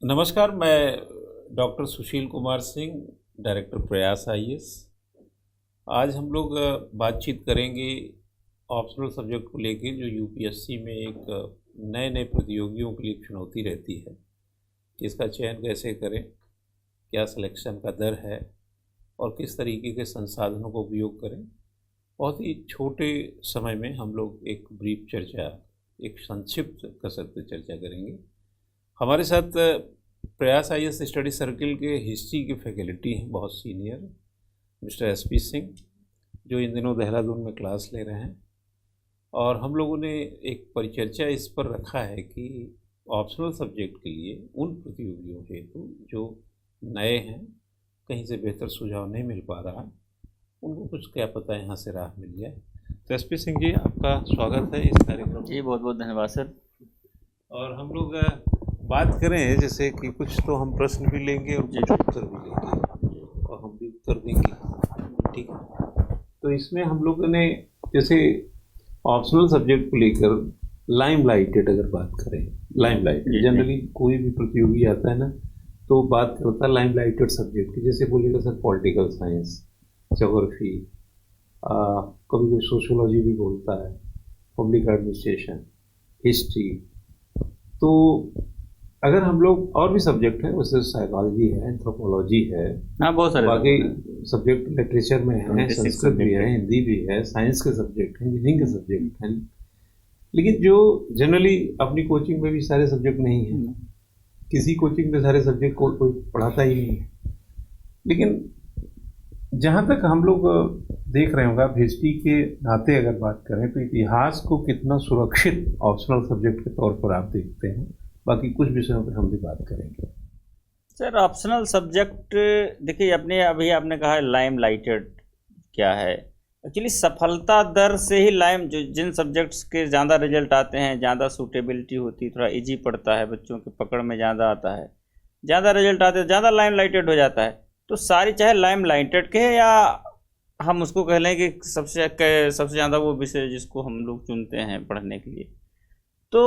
नमस्कार, मैं doctor Sushil Kumar Singh, director प्रयास आईएएस। आज हम लोग बातचीत करेंगे ऑप्शनल सब्जेक्ट को लेकर, जो यूपीएससी में एक नए नए प्रतियोगियों के लिए चुनौती रहती है कि इसका चयन कैसे करें, क्या सिलेक्शन का दर है और किस तरीके के संसाधनों का उपयोग करें। बहुत ही छोटे समय में हम लोग एक ब्रीफ चर्चा, एक संक्षिप्त कसरत चर्चा करेंगे। हमारे साथ प्रयास आईएएस स्टडी सर्किल के हिस्ट्री के फैकल्टी हैं, बहुत सीनियर, मिस्टर एसपी सिंह, जो इन दिनों देहरादून में क्लास ले रहे हैं। और हम लोगों ने एक परिचर्चा इस पर रखा है कि ऑप्शनल सब्जेक्ट के लिए उन प्रतियोगियों हेतु जो नए हैं, कहीं से बेहतर सुझाव नहीं मिल पा रहा, उनको कुछ क्या पता यहाँ से राह मिल जाए। तो एसपी सिंह जी, आपका स्वागत है इस कार्यक्रम जी। बहुत बहुत धन्यवाद सर। और हम लोग बात करें जैसे कि कुछ तो हम प्रश्न भी लेंगे और कुछ उत्तर भी लेंगे और हम भी उत्तर देंगे, ठीक है। तो इसमें हम लोगों ने जैसे ऑप्शनल सब्जेक्ट को लेकर लाइमलाइटेड अगर बात करें, लाइमलाइटेड जनरली कोई भी प्रतियोगी आता है ना तो बात करता है लाइमलाइटेड सब्जेक्ट की। जैसे बोलिएगा सर पॉलिटिकल साइंस, ज्योग्राफी, कभी कोई सोशियोलॉजी भी बोलता है, पब्लिक एडमिनिस्ट्रेशन, हिस्ट्री। तो अगर हम लोग और भी सब्जेक्ट हैं, वैसे साइकोलॉजी है, एंथ्रोपोलॉजी है, हाँ बहुत सारे बाकी सब्जेक्ट लिटरेचर में है, संस्कृत भी है, हिंदी भी है, साइंस के सब्जेक्ट हैं, इंजीनियरिंग के सब्जेक्ट हैं। लेकिन जो जनरली अपनी कोचिंग में भी सारे सब्जेक्ट नहीं हैं, किसी कोचिंग में सारे सब्जेक्ट को कोई पढ़ाता ही नहीं है। लेकिन जहाँ तक हम लोग देख रहे होंगे, आप हिस्ट्री के नाते अगर बात करें तो इतिहास को कितना सुरक्षित ऑप्शनल सब्जेक्ट के तौर पर आप देखते हैं। बाकी कुछ विषयों पर हम भी बात करेंगे। सर ऑप्शनल सब्जेक्ट देखिए, अपने अभी आपने कहा है लाइमलाइटेड क्या है। एक्चुअली सफलता दर से ही जो जिन सब्जेक्ट्स के ज़्यादा रिजल्ट आते हैं, ज़्यादा सूटेबिलिटी होती है, थोड़ा इजी पड़ता है, बच्चों के पकड़ में ज़्यादा आता है, ज़्यादा रिजल्ट आते हैं, ज़्यादा लाइमलाइटेड हो जाता है। तो सारी चाहे लाइमलाइटेड के या हम उसको कह लें कि सबसे ज़्यादा वो विषय जिसको हम लोग चुनते हैं पढ़ने के लिए, तो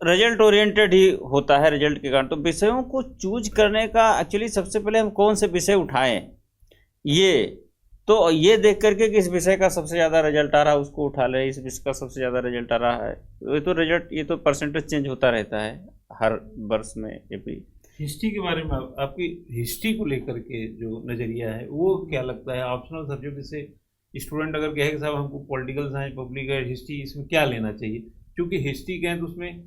रिजल्ट ओरिएंटेड ही होता है रिजल्ट के कारण। तो विषयों को चूज करने का एक्चुअली सबसे पहले हम कौन से विषय उठाएं, ये देख करके कि इस विषय का सबसे ज़्यादा रिजल्ट आ रहा है उसको उठा ले, इस विषय का सबसे ज़्यादा रिजल्ट आ रहा है, ये तो परसेंटेज चेंज होता रहता है हर वर्ष में। ये भी हिस्ट्री के बारे में आपकी हिस्ट्री को लेकर के जो नज़रिया है वो क्या लगता है? ऑप्शनल सब्जेक्ट जैसे स्टूडेंट अगर कहे कि साहब हमको पॉलिटिकल साइंस, पब्लिक हिस्ट्री, इसमें क्या लेना चाहिए, क्योंकि हिस्ट्री कहें तो उसमें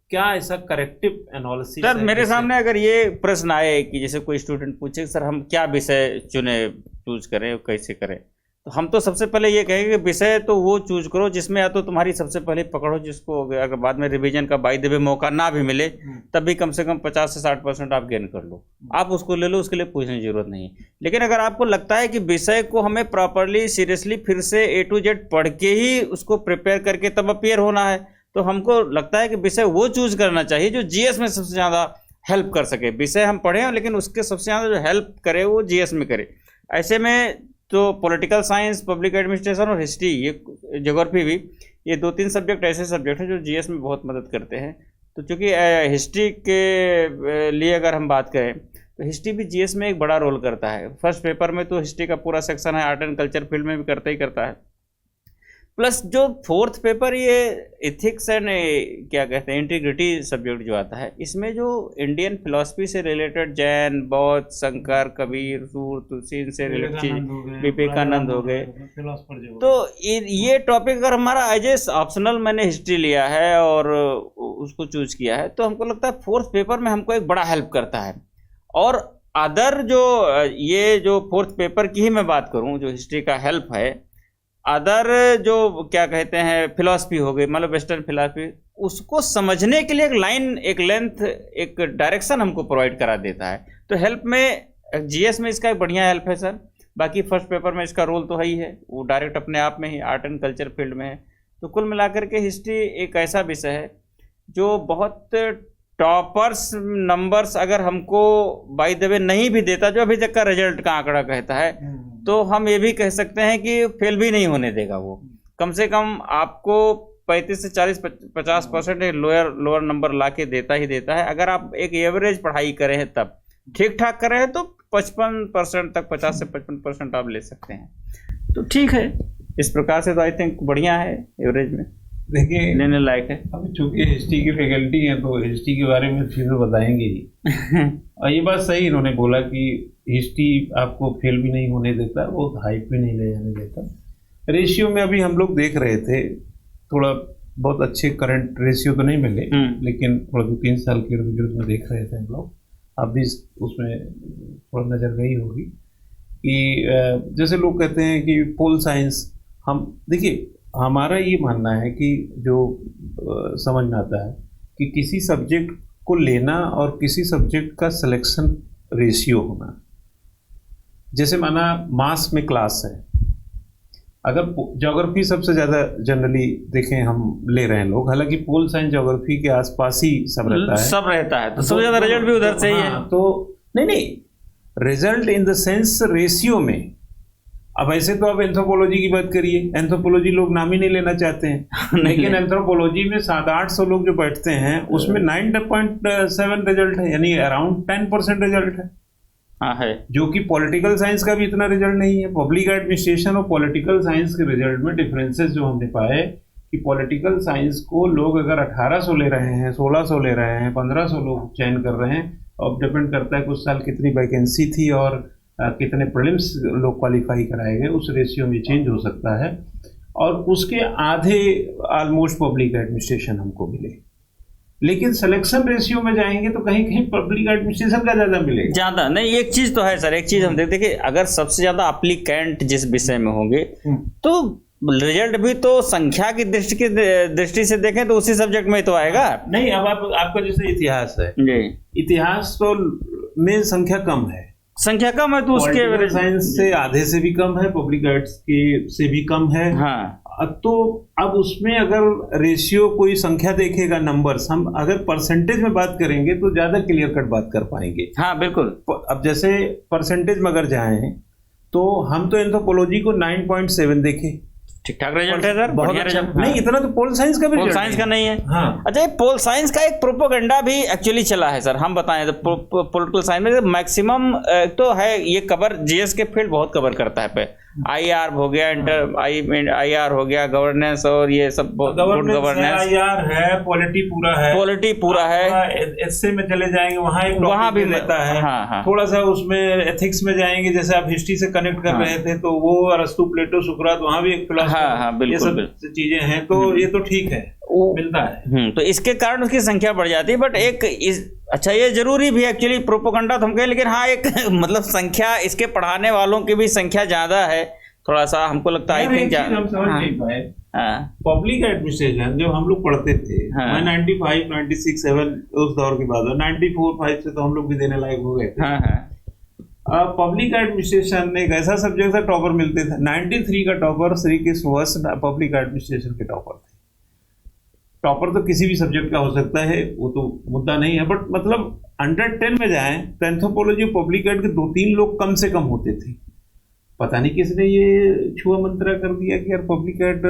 क्या ऐसा करेक्टिव एनालिसिस? सर मेरे सामने अगर ये प्रश्न आए कि जैसे कोई स्टूडेंट पूछे सर हम क्या विषय चूज करें और कैसे करें, तो हम तो सबसे पहले ये कहेंगे कि विषय तो वो चूज करो जिसमें या तो तुम्हारी सबसे पहले पकड़ो, जिसको अगर बाद में रिवीजन का बाई द वे मौका ना भी मिले तब भी कम से कम 50 से 60% आप गेन कर लो, आप उसको ले लो, उसके लिए पूछने की जरूरत नहीं। लेकिन अगर आपको लगता है कि विषय को हमें प्रॉपरली सीरियसली फिर से A to Z पढ़ के ही उसको प्रिपेयर करके तब अपियर होना है, तो हमको लगता है कि विषय वो चूज करना चाहिए जो जीएस में सबसे ज़्यादा हेल्प कर सके। विषय हम पढ़ें लेकिन उसके सबसे ज़्यादा जो हेल्प करे वो जीएस में करे। ऐसे में तो पॉलिटिकल साइंस, पब्लिक एडमिनिस्ट्रेशन और हिस्ट्री, ये ज्योग्राफी भी, ये 2-3 सब्जेक्ट ऐसे सब्जेक्ट हैं जो जीएस में बहुत मदद करते हैं। तो चूँकि हिस्ट्री के लिए अगर हम बात करें तो हिस्ट्री भी जीएस में एक बड़ा रोल करता है। फर्स्ट पेपर में तो हिस्ट्री का पूरा सेक्शन है, आर्ट एंड कल्चर फील्ड में भी करता ही करता है। प्लस जो फोर्थ पेपर ये एथिक्स एंड क्या कहते हैं इंटीग्रिटी सब्जेक्ट जो आता है, इसमें जो इंडियन फिलॉसफी से रिलेटेड जैन, बौद्ध, शंकर, कबीर, सूर, तुलसी से रिलेटेड विवेकानंद हो गए, तो ये टॉपिक अगर हमारा एज ए ऑप्शनल मैंने हिस्ट्री लिया है और उसको चूज किया है, तो हमको लगता है फोर्थ पेपर में हमको एक बड़ा हेल्प करता है। और अदर जो फोर्थ पेपर की ही मैं बात करूँ, जो हिस्ट्री का हेल्प है, अदर जो क्या कहते हैं फिलॉसफी हो गई, मतलब वेस्टर्न फिलॉसफी, उसको समझने के लिए एक लाइन, एक लेंथ, एक डायरेक्शन हमको प्रोवाइड करा देता है। तो हेल्प में जीएस में इसका एक बढ़िया हेल्प है सर। बाकी फर्स्ट पेपर में इसका रोल तो है ही है, वो डायरेक्ट अपने आप में ही आर्ट एंड कल्चर फील्ड में है। तो कुल मिलाकर के हिस्ट्री एक ऐसा विषय है जो बहुत टॉपर्स नंबर्स अगर हमको बाय द वे नहीं भी देता, जो अभी तक का रिजल्ट का आंकड़ा कहता है, तो हम ये भी कह सकते हैं कि फेल भी नहीं होने देगा। वो कम से कम आपको 35 से 40-50% लोअर नंबर ला के देता ही देता है। अगर आप एक एवरेज पढ़ाई करें हैं तब ठीक ठाक करें हैं तो 55% तक, 50 से 55% आप ले सकते हैं, तो ठीक है। इस प्रकार से तो आई थिंक बढ़िया है, एवरेज में देखिए लेने लायक है। अब चूंकि हिस्ट्री की फैकल्टी है तो हिस्ट्री के बारे में चीज़ें बताएंगे ही। और ये बात सही इन्होंने बोला कि हिस्ट्री आपको फेल भी नहीं होने देता, वो हाइप भी नहीं ले जाने देता। रेशियो में अभी हम लोग देख रहे थे, थोड़ा बहुत अच्छे करंट रेशियो तो नहीं मिले, लेकिन थोड़ा 2-3 साल के रिजल्ट में देख रहे थे हम लोग। अब भी उसमें थोड़ा नज़र गई होगी कि जैसे लोग कहते हैं कि पोल साइंस, हम देखिए हमारा ये मानना है कि जो समझ में आता है कि किसी सब्जेक्ट को लेना और किसी सब्जेक्ट का सिलेक्शन रेशियो होना। जैसे माना मास में क्लास है, अगर ज्योग्राफी सबसे ज़्यादा जनरली देखें हम ले रहे हैं लोग, हालांकि पोल साइंस ज्योग्राफी के आसपास ही सब रहता है तो सबसे ज़्यादा रिजल्ट भी उधर से ही है। तो नहीं result in the sense ratio में। अब ऐसे तो आप एंथ्रोपोलॉजी की बात करिए, एंथ्रोपोलॉजी लोग नाम ही नहीं लेना चाहते हैं लेकिन एंथ्रोपोलॉजी में 700-800 लोग जो बैठते हैं उसमें 9.7 रिजल्ट है, यानी अराउंड 10% रिजल्ट है। है जो कि पॉलिटिकल साइंस का भी इतना रिजल्ट नहीं है। पब्लिक एडमिनिस्ट्रेशन और पॉलिटिकल साइंस के रिजल्ट में डिफरेंसेस जो हमने पाए कि पॉलिटिकल साइंस को लोग अगर 1800 ले रहे हैं, 1600 ले रहे हैं, 1500 लोग चयन कर रहे हैं, अब डिपेंड करता है कुछ साल कितनी वैकेंसी थी और कितने प्रीलिम्स लोग क्वालिफाई कराए गए, उस रेशियो में चेंज हो सकता है। और उसके आधे ऑलमोस्ट पब्लिक एडमिनिस्ट्रेशन हमको मिले, लेकिन सिलेक्शन रेशियो में जाएंगे तो कहीं कहीं पब्लिक एडमिनिस्ट्रेशन का ज़्यादा मिलेगा। ज़्यादा नहीं, एक चीज़ तो है सर, एक चीज़ हम देखते कि अगर सबसे ज़्यादा एप्लीकेंट जिस विषय में होंगे तो रिजल्ट भी तो संख्या की दृष्टि से देखें तो उसी सब्जेक्ट में तो आएगा। नहीं, अब आपका जैसे इतिहास है जी, इतिहास तो में संख्या कम है, तो उसके साइंस से आधे से भी कम है, पब्लिक आर्ट्स के से भी कम है। हाँ, तो अब उसमें अगर रेशियो कोई संख्या देखेगा, नंबर्स, हम अगर परसेंटेज में बात करेंगे तो ज़्यादा क्लियर कट बात कर पाएंगे। हाँ बिल्कुल। अब जैसे परसेंटेज में अगर जाएं तो हम तो एंथ्रोपोलॉजी को 9.7 देखे, ठीक ठाक रिजल्ट है सर, बहुत अच्छा। नहीं, इतना तो पोल साइंस का भी पोल साइंस का नहीं है। हाँ। अच्छा, ये पोल साइंस का एक प्रोपोगंडा भी एक्चुअली चला है सर, हम बताएं तो पॉलिटिकल साइंस में मैक्सिमम तो है, ये कवर जीएस के फील्ड बहुत कवर करता है पे आईआर हो गया, आईआर हो गया, गवर्नेंस और ये सब गुड गवर्नेंस, आईआर है, पॉलिटी पूरा है, एसए में चले जाएंगे वहाँ भी रहता है। हाँ। थोड़ा सा उसमें एथिक्स में जाएंगे, जैसे आप हिस्ट्री से कनेक्ट कर रहे थे तो वो अरस्तु, प्लेटो, सुकरात, वहाँ भी एक फिलॉसफी, ये सब चीजें हैं, तो ये तो ठीक है, मिलता है। तो इसके कारण उसकी संख्या बढ़ जाती है। बट एक अच्छा, ये जरूरी भी एक्चुअली प्रोपोगंडा तो हम कहें, लेकिन हाँ एक मतलब संख्या, इसके पढ़ाने वालों की भी संख्या ज्यादा है, थोड़ा सा हमको लगता है। हम समझ नहीं पाए, पब्लिक एडमिनिस्ट्रेशन जब हम लोग पढ़ते थे, मैं 95, 96, 7 उस दौर की बात है, 94, 5 से तो हम लोग भी देने लायक हो गए थे। पब्लिक एडमिनिस्ट्रेशन एक ऐसा सब्जेक्ट था, टॉपर मिलते थे। 93 का topper Shri Krishna Vats public administration के टॉपर थे। टॉपर तो किसी भी सब्जेक्ट का हो सकता है, वो तो मुद्दा नहीं है, बट मतलब अंडर 10 में जाएं तो एंथ्रोपोलॉजी पब्लिक एड के 2-3 लोग कम से कम होते थे। पता नहीं किसने ये छुआ मंत्रा कर दिया कि यार पब्लिक एड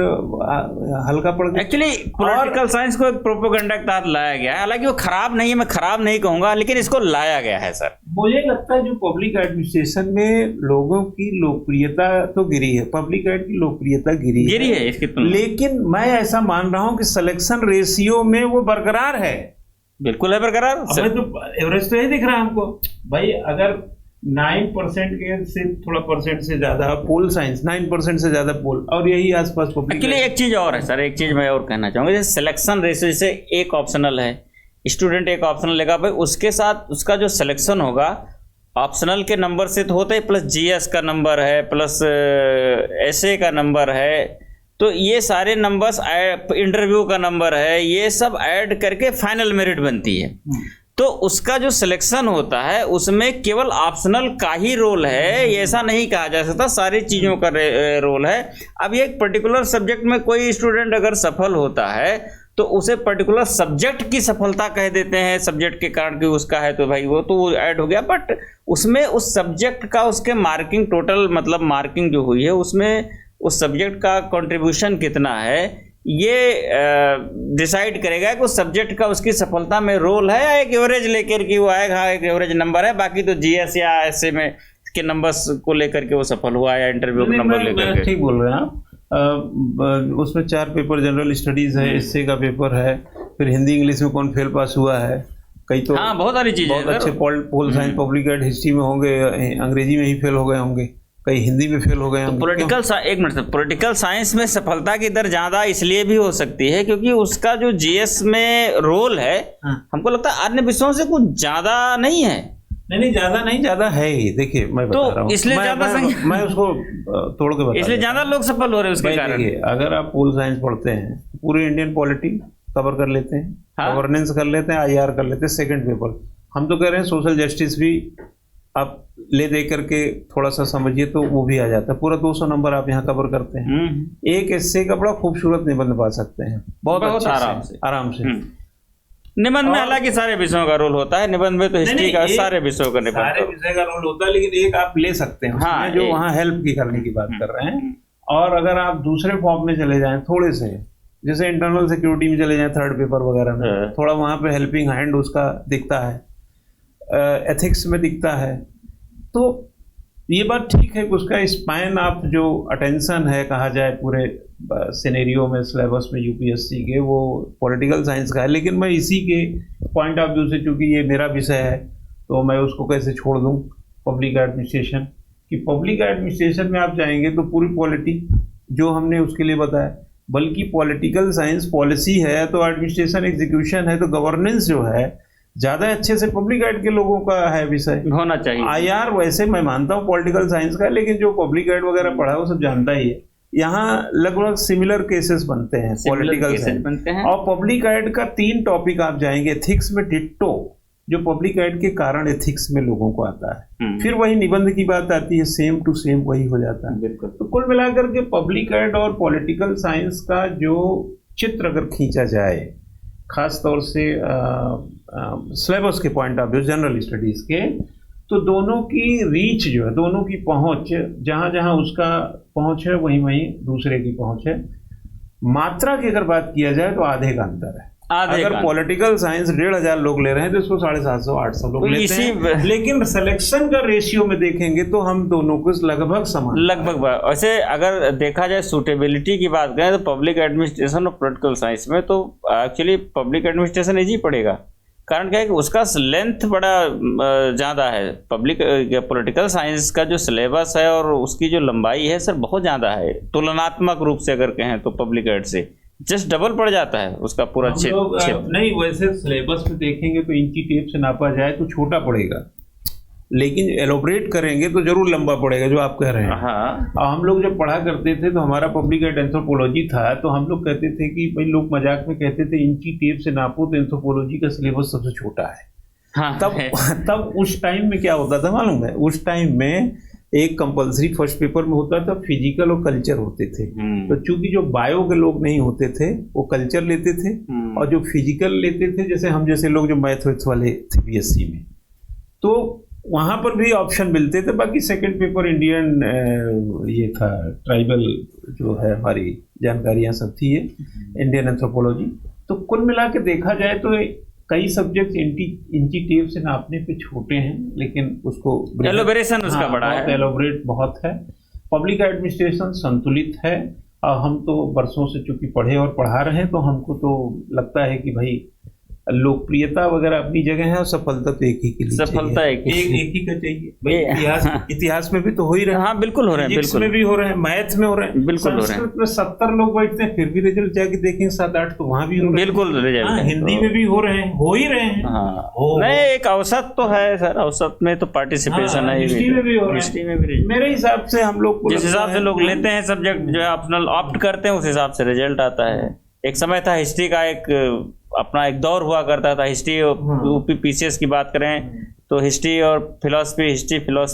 हल्का पड़ गया। एक्चुअली पॉलिटिकल साइंस को एक प्रोपोगंडा के तहत लाया गया है, हालांकि वो खराब नहीं है, मैं खराब नहीं कहूंगा, लेकिन इसको लाया गया है सर। मुझे लगता है जो पब्लिक एडमिनिस्ट्रेशन में लोगों की लोकप्रियता तो गिरी है, पब्लिक एड की लोकप्रियता गिरी है इसकी, लेकिन मैं ऐसा मान रहा हूँ कि सिलेक्शन रेशियो में वो बरकरार है। बिल्कुल है बरकरार। हमें तो एवरेज तो यही दिख रहा है हमको भाई, अगर 9% के से थोड़ा परसेंट से ज्यादा पोल साइंस, 9% से ज्यादा पोल, और यही आसपास पब्लिक। एक्चुअली एक चीज और है सर, एक चीज मैं और कहना चाहूंगा, जैसे सिलेक्शन रेशियो से एक ऑप्शनल है, स्टूडेंट एक ऑप्शनल लेगा भाई, उसके साथ उसका जो सिलेक्शन होगा ऑप्शनल के नंबर से तो होता है, प्लस जीएस का नंबर है, प्लस एसए का नंबर है, तो ये सारे नंबर्स, इंटरव्यू का नंबर है, ये सब ऐड करके फाइनल मेरिट बनती है। तो उसका जो सिलेक्शन होता है उसमें केवल ऑप्शनल का ही रोल है, ये ऐसा नहीं कहा जा सकता, सारी चीज़ों का रोल है। अब ये एक पर्टिकुलर सब्जेक्ट में कोई स्टूडेंट अगर सफल होता है तो उसे पर्टिकुलर सब्जेक्ट की सफलता कह देते हैं, सब्जेक्ट के कारण कि उसका है तो भाई वो तो ऐड हो गया, बट उसमें उस सब्जेक्ट का उसके मार्किंग टोटल मतलब मार्किंग जो हुई है उसमें उस सब्जेक्ट का कंट्रीब्यूशन कितना है, ये डिसाइड करेगा कि उस सब्जेक्ट का उसकी सफलता में रोल है, या एक एवरेज लेकर के वो आएगा, एक एवरेज नंबर है, बाकी तो जीएस या ऐसे में के नंबर्स को लेकर के वो सफल हुआ, या इंटरव्यू का नंबर लेकर के। ठीक बोल रहे हैं आप। उसमें 4 पेपर जनरल स्टडीज है, एसए का पेपर है, फिर हिंदी इंग्लिश में कौन फेल पास हुआ है, कई तो हाँ बहुत सारी चीजें बहुत अच्छे pol science public ad history में होंगे, अंग्रेजी में ही फेल हो गए होंगे, कई हिंदी में फेल हो गए होंगे। एक मिनट, पॉलिटिकल साइंस में सफलता की दर ज्यादा इसलिए भी हो सकती है क्योंकि उसका जो जीएस में रोल है, हमको लगता है अन्य विषयों से कुछ ज्यादा नहीं है। नहीं, ज्यादा नहीं, ज्यादा है ही। देखिए मैं बता रहा हूँ, इसलिए मैं उसको तोड़ के बता, इसलिए ज्यादा लोग सफल हो रहे हैं उसके कारण। अगर आप पोल साइंस पढ़ते हैं, पूरे इंडियन पॉलिटी कवर कर लेते हैं, गवर्नेंस कर लेते हैं, आईआर कर लेते हैं, सेकंड पेपर। हम तो कह रहे हैं सोशल जस्टिस भी आप ले दे करके थोड़ा सा समझिए तो वो भी आ जाता है, पूरा 200 नंबर आप यहाँ कवर करते हैं। एक एस्से का बड़ा खूबसूरत निबंध पा सकते हैं, बहुत आराम से। निबंध में हालांकि सारे विषयों का रोल होता है, निबंध में तो हिस्ट्री का सारे विषयों का निबंध, सारे विषय का रोल होता है, लेकिन एक आप ले सकते हैं हाँ, जो वहाँ हेल्प की करने की बात कर रहे हैं। और अगर आप दूसरे फॉर्म में चले जाएं थोड़े से, जैसे इंटरनल सिक्योरिटी में चले जाएं, थर्ड पेपर वगैरह में, थोड़ा वहाँ पे हेल्पिंग हैंड उसका दिखता है, एथिक्स में दिखता है, तो ये बात ठीक है कि उसका स्पैन आप जो अटेंशन है कहा जाए पूरे सिनेरियो में, सिलेबस में यूपीएससी के, वो पॉलिटिकल साइंस का है। लेकिन मैं इसी के पॉइंट ऑफ व्यू से, चूंकि ये मेरा विषय है, तो मैं उसको कैसे छोड़ दूं, पब्लिक एडमिनिस्ट्रेशन कि पब्लिक एडमिनिस्ट्रेशन में आप जाएंगे तो पूरी पॉलिटी जो हमने उसके लिए बताया, बल्कि पॉलिटिकल साइंस पॉलिसी है, तो एडमिनिस्ट्रेशन एग्जीक्यूशन है, तो गवर्नेंस जो है ज़्यादा अच्छे से पब्लिक एड के लोगों का है विषय, होना चाहिए। आईआर वैसे मैं मानता हूँ पॉलिटिकल साइंस का, लेकिन जो पब्लिक एड वगैरह पढ़ा है वो सब जानता ही है। यहाँ लगभग सिमिलर केसेस बनते हैं, पॉलिटिकल साइंस बनते हैं। और पब्लिक एड का 3 टॉपिक आप जाएंगे, एथिक्स में डिट्टो, जो पब्लिक एड के कारण एथिक्स में लोगों को आता है, फिर वही निबंध की बात आती है, सेम टू सेम वही हो जाता है। तो कुल मिलाकर के पब्लिक एड और पॉलिटिकल साइंस का जो चित्र अगर खींचा जाए, खास तौर से सिलेबस के point of view, general studies के, तो दोनों की रीच जो है, दोनों की पहुंच, जहां जहां उसका पहुंच है वहीं वहीं दूसरे की पहुंच है। मात्रा की अगर बात किया जाए तो आधे का अंतर है। अगर पॉलिटिकल साइंस 1500 लोग ले रहे हैं तो इसको 750-800 लोग लेते हैं, लेकिन सिलेक्शन का रेशियो में देखेंगे तो हम दोनों को लगभग समान, लगभग। वैसे अगर देखा जाए सूटेबिलिटी की बात करें तो पब्लिक एडमिनिस्ट्रेशन और पॉलिटिकल साइंस में तो एक्चुअली पब्लिक एडमिनिस्ट्रेशन इजी पड़ेगा। कारण क्या है कि उसका लेंथ बड़ा ज़्यादा है। पॉलिटिकल साइंस का जो सिलेबस है और उसकी जो लंबाई है सर बहुत ज़्यादा है, तुलनात्मक रूप से अगर कहें तो पब्लिक एड से जस्ट डबल पड़ जाता है उसका पूरा क्षेत्र। नहीं, वैसे सिलेबस में देखेंगे तो इंची टेप से नापा जाए तो छोटा पड़ेगा, लेकिन एलोबरेट करेंगे तो जरूर लंबा पड़ेगा, जो आप कह रहे हैं। हाँ। और हम लोग जब पढ़ा करते थे तो हमारा पब्लिक एड एंथ्रोपोलॉजी था, तो हम लोग कहते थे कि भाई, लोग मजाक में कहते थे इंची टेप से नापो तो एंथ्रोपोलॉजी का सिलेबस सबसे छोटा है। हाँ, तब उस टाइम में क्या होता था मालूम है? उस टाइम में एक कंपलसरी फर्स्ट पेपर में होता था, फिजिकल और कल्चर होते थे। तो चूंकि जो बायो के लोग नहीं होते थे वो कल्चर लेते थे, और जो फिजिकल लेते थे, जैसे हम जैसे लोग जो मैथ वाले थे बीएससी में, तो वहाँ पर भी ऑप्शन मिलते थे। बाकी सेकंड पेपर इंडियन ये था, ट्राइबल जो है हमारी जानकारियाँ सब थी, ये इंडियन एंथ्रोपोलॉजी। तो कुल मिला के देखा जाए तो कई सब्जेक्ट इंची टेप से नापने पे छोटे हैं, लेकिन उसको एलोबरेशन उसका बड़ा है, एलोबरेट बहुत है। पब्लिक एडमिनिस्ट्रेशन संतुलित है, और हम तो वर्षों से चूंकि पढ़े और पढ़ा रहे हैं, तो हमको तो लगता है कि भाई लोकप्रियता वगैरह अपनी जगह है, और सफलता तो एक ही के लिए, सफलता एक ही का चाहिए। इतिहास में भी तो हो ही रहे हैं। हाँ बिल्कुल हो रहे हैं, बिल्कुल में भी हो रहे हैं, मैथ में हो रहे हैं, बिल्कुल हो रहे हैं। संस्कृत में 70 लोग बैठते हैं, फिर भी रिजल्ट जाके देखेंगे 7-8, तो वहाँ भी हो रहे हैं, बिल्कुल रिजल्ट। हिंदी में भी हो रहे हैं, हो ही रहे हैं। नहीं, एक औसत तो है सर, औसत में तो पार्टिसिपेशन है, हिस्ट्री में भी हो रहे हैं। मेरे हिसाब से हम लोग जिस हिसाब से लोग लेते हैं सब्जेक्ट जो है ऑप्शनल ऑप्ट करते हैं, उस हिसाब से रिजल्ट आता है। एक समय था हिस्ट्री का अपना एक दौर हुआ करता था, हिस्ट्री यूपी पीसीएस की बात करें तो हिस्ट्री और फिलोसफी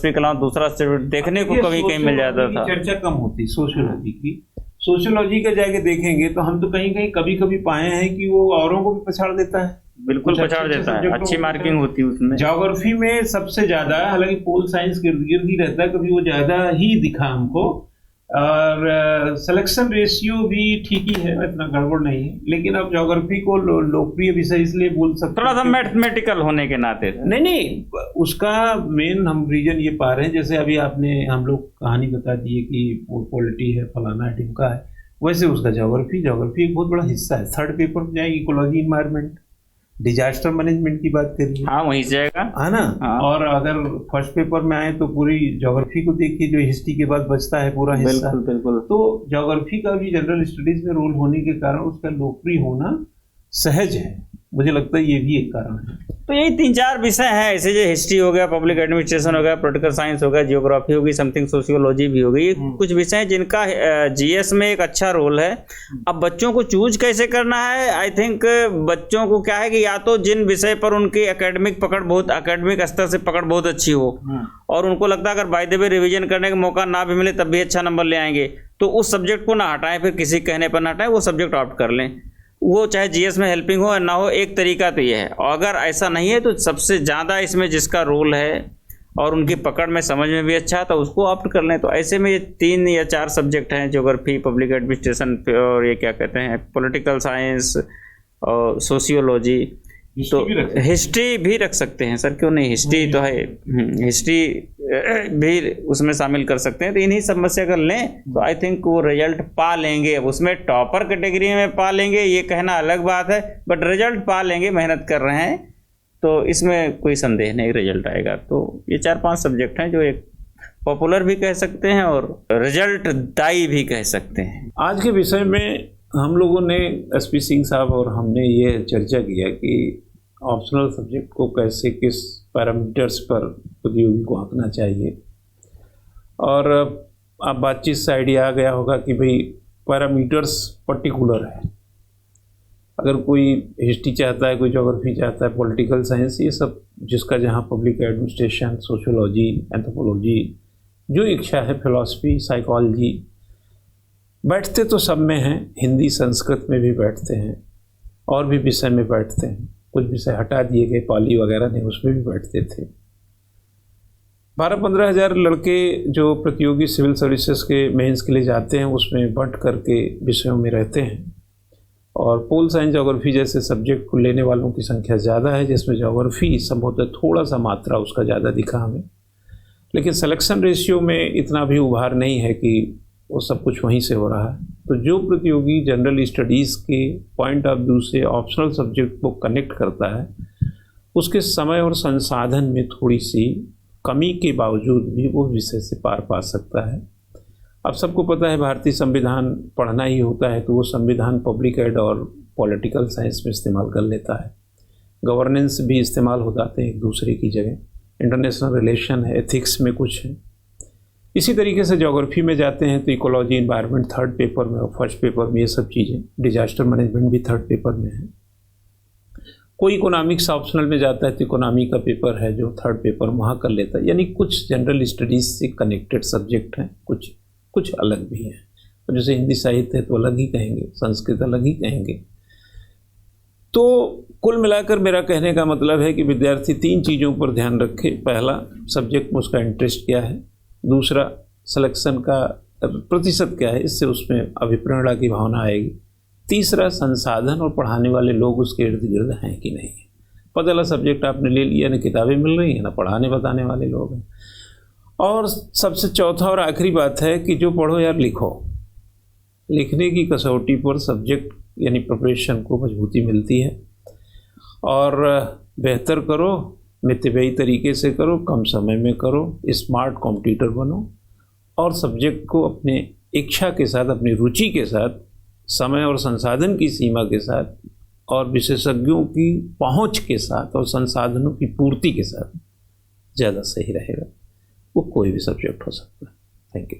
के अलावा दूसरा सब्जेक्ट देखने को कभी कहीं मिल जाता था। चर्चा कम होती सोशियोलॉजी की। सोशियोलॉजी का जाके देखेंगे तो हम तो कहीं कहीं कभी कभी पाए हैं कि वो औरों को भी पछाड़ देता है, बिल्कुल पछाड़ देता है, अच्छी मार्किंग होती है उसमें। ज्योग्राफी में सबसे ज्यादा, हालांकि पोल साइंस गिर्द गिर्द ही रहता है, कभी वो ज्यादा ही दिखा हमको। और सिलेक्शन रेशियो भी ठीक ही है, इतना गड़बड़ नहीं है। लेकिन अब ज्योग्राफी को लोकप्रिय विषय इसलिए बोल सकते थोड़ा सा मैथमेटिकल होने के नाते। नहीं, उसका मेन हम रीजन ये पा रहे हैं, जैसे अभी आपने हम लोग कहानी बता दी है कि वो पॉलिटी है, फलाना है, ढिमका है, वैसे उसका ज्योग्राफी एक बहुत बड़ा हिस्सा है। थर्ड पेपर में जाएगी इकोलॉजी, इन्वायरमेंट, डिजास्टर मैनेजमेंट की बात करिए, हाँ वहीं से जाएगा, है ना। हाँ। और अगर फर्स्ट पेपर में आए तो पूरी ज्योग्राफी को देखिए, जो हिस्ट्री के बाद बचता है पूरा हिस्सा। बिल्कुल बिल्कुल। तो ज्योग्राफी का भी जनरल स्टडीज में रोल होने के कारण उसका लोकप्रिय होना सहज है, मुझे लगता है ये भी एक कारण है। तो यही 3-4 विषय हैं ऐसे, जो हिस्ट्री हो गया, पब्लिक एडमिनिस्ट्रेशन हो गया, पॉलिटिकल साइंस हो गया, जियोग्राफी होगी, समथिंग सोशियोलॉजी भी हो गई। ये कुछ विषय हैं जिनका जीएस में एक अच्छा रोल है। अब बच्चों को चूज कैसे करना है, आई थिंक बच्चों को क्या है कि या तो जिन विषय पर उनकी एकेडमिक स्तर से पकड़ बहुत अच्छी हो और उनको लगता है अगर बाय द वे रिवीजन करने का मौका ना भी मिले तब भी अच्छा नंबर ले आएंगे, तो उस सब्जेक्ट को ना हटाएं, फिर किसी कहने पर ना हटाएं, वो सब्जेक्ट ऑप्ट कर लें। वो चाहे जीएस में हेल्पिंग हो या ना हो, एक तरीका तो ये है। और अगर ऐसा नहीं है तो सबसे ज़्यादा इसमें जिसका रोल है और उनकी पकड़ में समझ में भी अच्छा है तो उसको ऑप्ट कर लें। तो ऐसे में ये 3 या 4 सब्जेक्ट हैं, ज्योग्राफी, पब्लिक एडमिनिस्ट्रेशन और ये क्या कहते हैं पॉलिटिकल साइंस और सोशियोलॉजी। तो हिस्ट्री भी रख सकते हैं सर, क्यों नहीं, हिस्ट्री तो है, हिस्ट्री भी उसमें शामिल कर सकते हैं। तो इन्हीं समस्या अगर लें तो आई थिंक वो रिजल्ट पा लेंगे। अब उसमें टॉपर कैटेगरी में पा लेंगे ये कहना अलग बात है, बट रिजल्ट पा लेंगे, मेहनत कर रहे हैं तो इसमें कोई संदेह नहीं, रिजल्ट आएगा। तो ये 4-5 सब्जेक्ट हैं जो एक पॉपुलर भी कह सकते हैं और रिजल्ट दाई भी कह सकते हैं। आज के विषय में हम लोगों ने एसपी सिंह साहब और हमने ये चर्चा किया कि ऑप्शनल सब्जेक्ट को कैसे, किस पैरामीटर्स पर प्रतियोगी को आंकना चाहिए। और अब बातचीत से आइडिया आ गया होगा कि भाई पैरामीटर्स पर्टिकुलर है। अगर कोई हिस्ट्री चाहता है, कोई ज्योग्राफी चाहता है, पॉलिटिकल साइंस, ये सब जिसका जहाँ पब्लिक एडमिनिस्ट्रेशन, सोशियोलॉजी, एंथ्रोपोलॉजी, जो इच्छा है, फिलॉसफी, साइकोलॉजी, बैठते तो सब में हैं, हिंदी संस्कृत में भी बैठते हैं और भी विषय में बैठते हैं। कुछ विषय हटा दिए गए, पाली वगैरह नहीं, उसमें भी बैठते थे। 12-15 हज़ार लड़के जो प्रतियोगी सिविल सर्विसेज के मेंस के लिए जाते हैं उसमें बंट करके विषयों में रहते हैं। और पोल साइंस, ज्योग्राफी जैसे सब्जेक्ट को लेने वालों की संख्या ज़्यादा है, जिसमें ज्योग्राफी संभवतः थोड़ा सा मात्रा उसका ज़्यादा दिखा हमें। लेकिन सिलेक्शन रेशियो में इतना भी उभार नहीं है कि वो सब कुछ वहीं से हो रहा है। तो जो प्रतियोगी जनरल स्टडीज़ के पॉइंट ऑफ व्यू से ऑप्शनल सब्जेक्ट को कनेक्ट करता है, उसके समय और संसाधन में थोड़ी सी कमी के बावजूद भी वो विषय से पार पा सकता है। अब सबको पता है भारतीय संविधान पढ़ना ही होता है, तो वो संविधान पब्लिक एड और पॉलिटिकल साइंस में इस्तेमाल कर लेता है। गवर्नेंस भी इस्तेमाल हो जाते हैं एक दूसरे की जगह, इंटरनेशनल रिलेशन है, एथिक्स में कुछ है। इसी तरीके से ज्योग्राफी में जाते हैं तो इकोलॉजी, इन्वायरमेंट थर्ड पेपर में और फर्स्ट पेपर में ये सब चीज़ें, डिजास्टर मैनेजमेंट भी थर्ड पेपर में है। कोई इकोनॉमिक्स ऑप्शनल में जाता है तो इकोनॉमी का पेपर है जो थर्ड पेपर वहाँ कर लेता है। यानी कुछ जनरल स्टडीज़ से कनेक्टेड सब्जेक्ट हैं, कुछ अलग भी हैं। तो जैसे हिंदी साहित्य है तो अलग ही कहेंगे, संस्कृत अलग ही कहेंगे। तो कुल मिलाकर मेरा कहने का मतलब है कि विद्यार्थी 3 चीज़ों पर ध्यान रखे। पहला, सब्जेक्ट में उसका इंटरेस्ट क्या है। दूसरा, सिलेक्शन का प्रतिशत क्या है, इससे उसमें अभिप्रेरणा की भावना आएगी। तीसरा, संसाधन और पढ़ाने वाले लोग उसके इर्द गिर्द हैं कि नहीं। पहला सब्जेक्ट आपने ले लिया, ना किताबें मिल रही हैं, ना पढ़ाने बताने वाले लोग हैं। और सबसे चौथा और आखिरी बात है कि जो पढ़ो यार लिखो। लिखने की कसौटी पर सब्जेक्ट यानी प्रिपरेशन को मजबूती मिलती है। और बेहतर करो, मितव्ययी तरीके से करो, कम समय में करो, स्मार्ट कॉम्पिटिटर बनो और सब्जेक्ट को अपने इच्छा के साथ, अपनी रुचि के साथ, समय और संसाधन की सीमा के साथ और विशेषज्ञों की पहुंच के साथ और संसाधनों की पूर्ति के साथ ज़्यादा सही रहेगा। वो कोई भी सब्जेक्ट हो सकता है। Thank you.